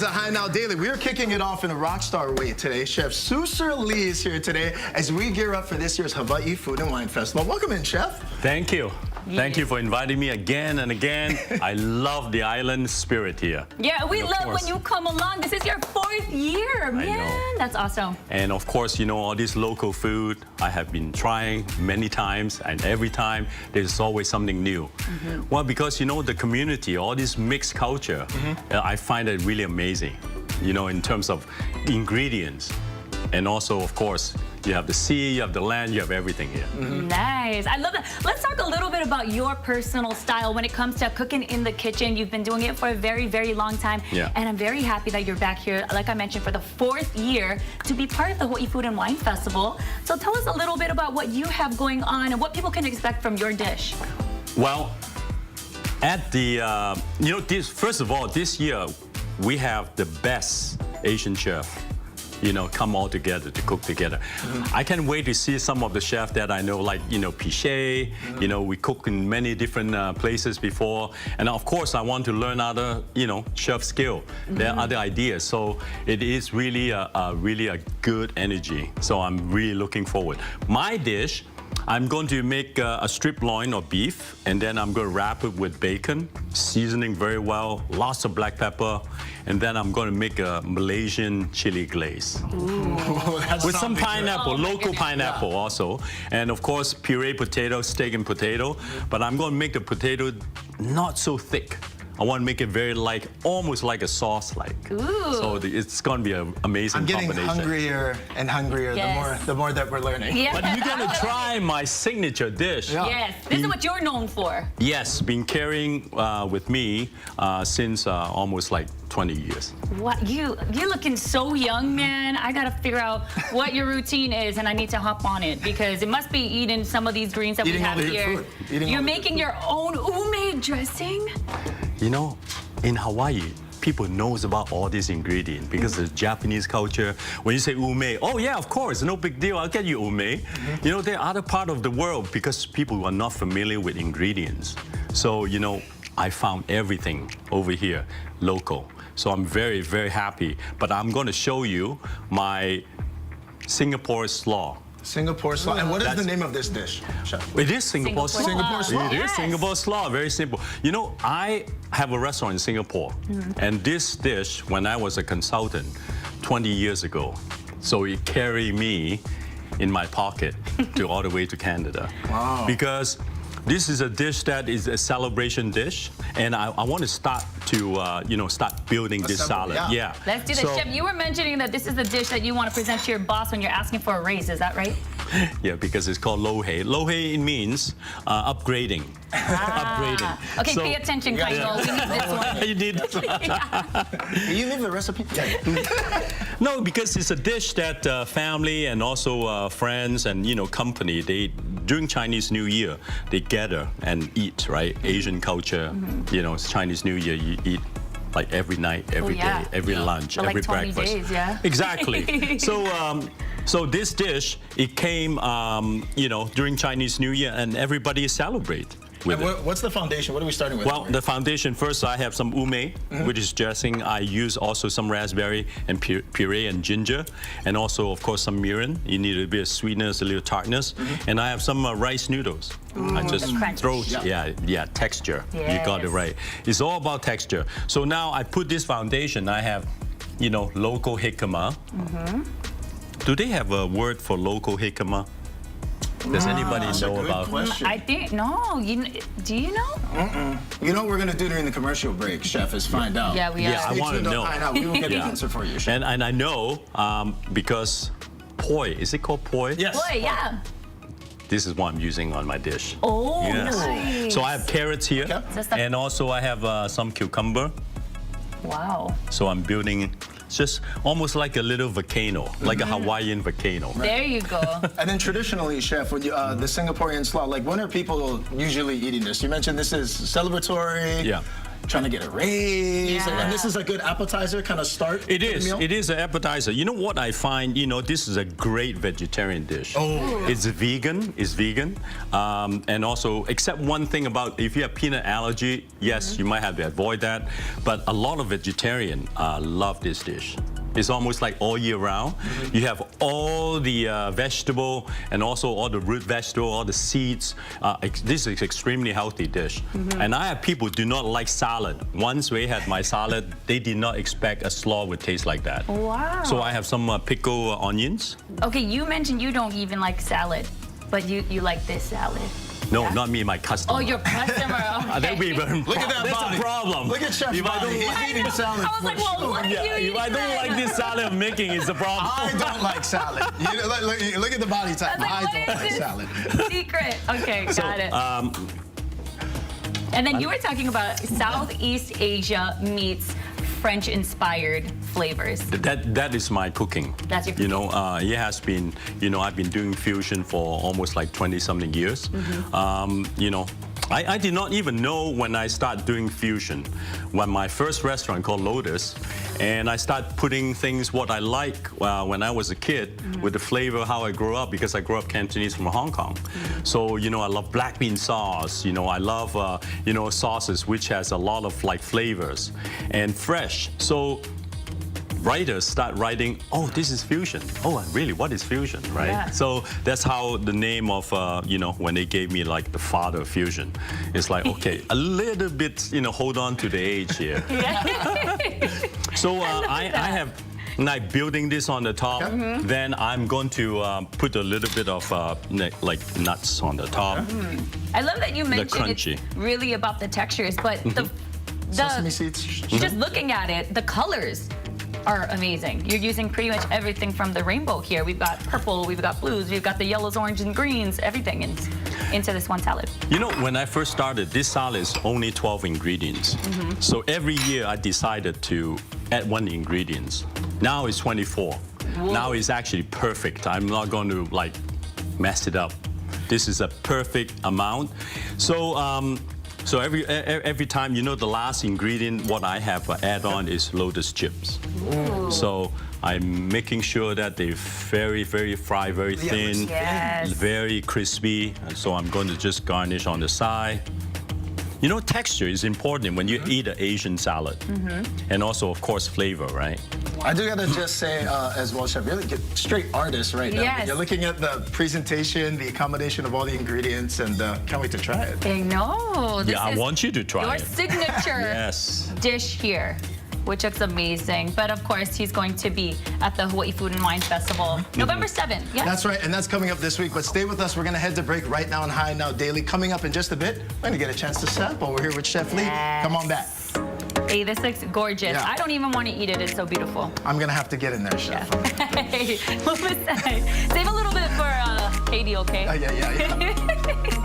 to High Now Daily. We are kicking it off in a rock star way today. Chef Susur Lee is here today as we gear up for this year's Hawaii Food and Wine Festival. Welcome in, Chef. Thank you. Thank you for inviting me again and again. I love the island spirit here. Yeah, we love when you come along. This is your 4th year, man. That's awesome. And of course, you know, all this local food I have been trying many times, and every time there's always something new. Well, because, you know, the community, all this mixed culture, I find it really amazing, you know, in terms of ingredients. And also, of course, you have the sea, you have the land, you have everything here. Nice. I love that. Let's talk a little bit about your personal style when it comes to cooking in the kitchen. You've been doing it for a very, very long time. Yeah. And I'm very happy that you're back here, like I mentioned, for the 4th year to be part of the Hawaii Food and Wine Festival. So tell us a little bit about what you have going on and what people can expect from your dish. Well, at the, you know, first of all, this year, we have the best Asian chef, you know, come all together to cook together. I can't wait to see some of the chefs that I know, like, you know, Pichet, you know, we cook in many different places before. And of course, I want to learn other, you know, chef skill, there are other ideas. So it is really a good energy. So I'm really looking forward. My dish, I'm going to make a strip loin of beef, and then I'm going to wrap it with bacon, seasoning very well, lots of black pepper, and then I'm going to make a Malaysian chili glaze. With some pineapple, local pineapple also. And of course, puree potato, steak and potato. But I'm going to make the potato not so thick. I want to make it very like, almost like a sauce-like. So it's going to be an amazing combination. I'm getting hungrier and hungrier the more that we're learning. Yeah. But you're going to try my signature dish. Yes, this is what you're known for. Yes, been carrying with me since almost like 20 years. What you're looking so young, man. I gotta figure out what your routine is, and I need to hop on it because it must be eating some of these greens that we have here. You're making your own ume dressing. You know, in Hawaii, people knows about all these ingredients because of the Japanese culture. When you say ume, oh yeah, of course, no big deal, I'll get you ume. You know, there are other parts of the world because people are not familiar with ingredients. So, you know, I found everything over here, local. So I'm very, very happy. But I'm going to show you my Singapore slaw. Singapore slaw. And what is the name of this dish, Chef? It is Singapore slaw. Singapore slaw. It is Singapore slaw. Very simple. You know, I have a restaurant in Singapore, and this dish, when I was a consultant 20 years ago, so it carried me in my pocket to all the way to Canada. Wow. Because this is a dish that is a celebration dish, and I want to start to, you know, start building this salad. Yeah. Let's do this. So, Chef, you were mentioning that this is the dish that you want to present to your boss when you're asking for a raise. Is that right? Yeah, because it's called lo hei. Lo hei means upgrading. Upgrading. Okay, So, pay attention, Kainoa. We need this one. You need Can you leave the recipe? No, because it's a dish that family and also friends and, you know, company, during Chinese New Year, they gather and eat, right? Asian culture, you know, it's Chinese New Year, you eat like every night, every day, every lunch, For every like 20 breakfast. days, yeah. Exactly. So this dish, it came, you know, during Chinese New Year, and everybody celebrate with it. What's the foundation? What are we starting with? Well, the foundation, first I have some ume, which is dressing. I use also some raspberry and puree and ginger, and also, of course, some mirin. You need a bit of sweetness, a little tartness. And I have some rice noodles. I just throw, texture. You got it right. It's all about texture. So now I put this foundation. I have, you know, local jicama. Do they have a word for local jicama? Does anybody know about it? I think, no. Do you know? You know what we're going to do during the commercial break, Chef, is find out. Yeah, we are. Yeah, I want to know. We will get the answer for you, Chef. And I know because poi, is it called poi? Yes. Boy, yeah. This is what I'm using on my dish. Oh, Yes. nice. So I have carrots here, and also I have some cucumber. Wow. So I'm building just almost like a little volcano, like a Hawaiian volcano. There you go. And then traditionally, Chef, when you, the Singaporean slaw, like when are people usually eating this? You mentioned this is celebratory. Yeah. trying to get a raise. Yeah. And this is a good appetizer kind of start. It to the is. meal. It is an appetizer. You know what I find? You know, this is a great vegetarian dish. Oh. It's vegan. It's vegan. And also, except one thing about if you have peanut allergy, yes, you might have to avoid that. But a lot of vegetarian love this dish. It's almost like all year round. You have all the vegetable and also all the root vegetable, all the seeds. This is extremely healthy dish. And I have people who do not like salad. Once they had my salad, they did not expect a slaw would taste like that. Wow. So I have some pickled onions. Okay, you mentioned you don't even like salad, but you like this salad. No, not me, my customer. Oh, your customer. Okay. That would be very Look at that That's body. a problem. Look at Chef If I body. don't He's eating salad. I was like, well, what are you if I don't like this salad I'm making, it's a problem. I don't like salad. You know, look at the body type. I was like, I don't what like is salad. this secret? Okay, got it. And then you were talking about Southeast Asia meets French-inspired flavors. That is my cooking. That's your You know, it has been, you know, I've been doing fusion for almost like 20-something years. You know, I did not even know when I started doing fusion, when my first restaurant called Lotus, and I started putting things what I like when I was a kid with the flavor how I grew up, because I grew up Cantonese from Hong Kong. So, you know, I love black bean sauce, you know, I love, you know, sauces which has a lot of like flavors and fresh. So writers start writing, oh, this is fusion. Oh, really, what is fusion, right? Yeah. So that's how the name of, you know, when they gave me like the father of fusion, it's like, okay, a little bit, you know, hold on to the age here. So I have, like building this on the top, then I'm going to put a little bit of like nuts on the top. I love that you mentioned crunchy. it's really about the textures, but Sesame seeds. just looking at it, the colors are amazing. You're using pretty much everything from the rainbow here. We've got purple, we've got blues, we've got the yellows, orange, and greens, everything into this one salad. You know, when I first started, this salad is only 12 ingredients. So every year I decided to add 1 ingredient. Now it's 24. Whoa. Now it's actually perfect. I'm not going to like mess it up. This is a perfect amount. So, so every time, you know, the last ingredient, what I have add on is lotus chips. Ooh. So I'm making sure that they're very, very fried, very thin, Yes. very crispy. And so I'm going to just garnish on the side. You know, texture is important when you eat an Asian salad. And also, of course, flavor, right? I do gotta just say as well, Chef, you're like a straight artist right now. Yes. You're looking at the presentation, the combination of all the ingredients, and can't wait to try it. I know. This Yeah, I is want you to try your it. signature Yes. dish here, which looks amazing. But of course, he's going to be at the Hawaii Food and Wine Festival November 7th. Yes? That's right, and that's coming up this week. But stay with us. We're gonna head to break right now on High Now Daily. Coming up in just a bit, we're gonna get a chance to sample. We're here with Chef Lee. Come on back. Hey, this looks gorgeous. Yeah. I don't even want to eat it. It's so beautiful. I'm gonna have to get in there, Chef. Hey, what was that? Save a little bit for Katie, okay? Yeah.